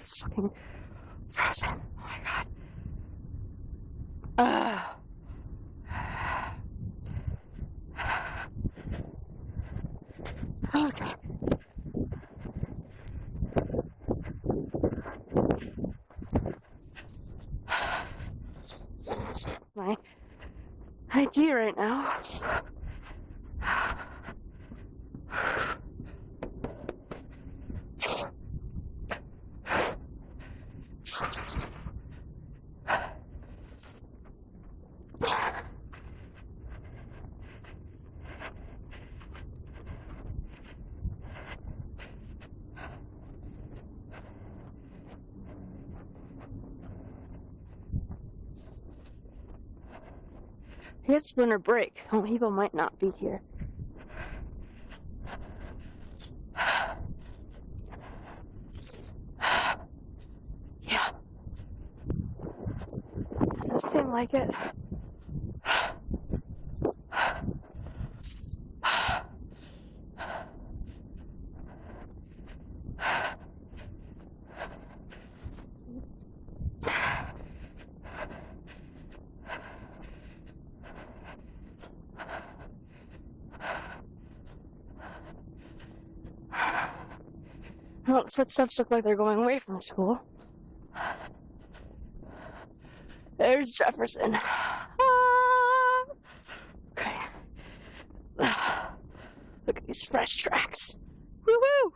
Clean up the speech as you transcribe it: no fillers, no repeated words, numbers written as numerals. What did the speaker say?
It's fucking frozen. Oh my god. Oh god. My ID right now. It's winter break. Some people might not be here. Yeah. Doesn't seem like it. Well, the footsteps look like they're going away from school. There's Jefferson. Okay. Look at these fresh tracks. Woo-hoo!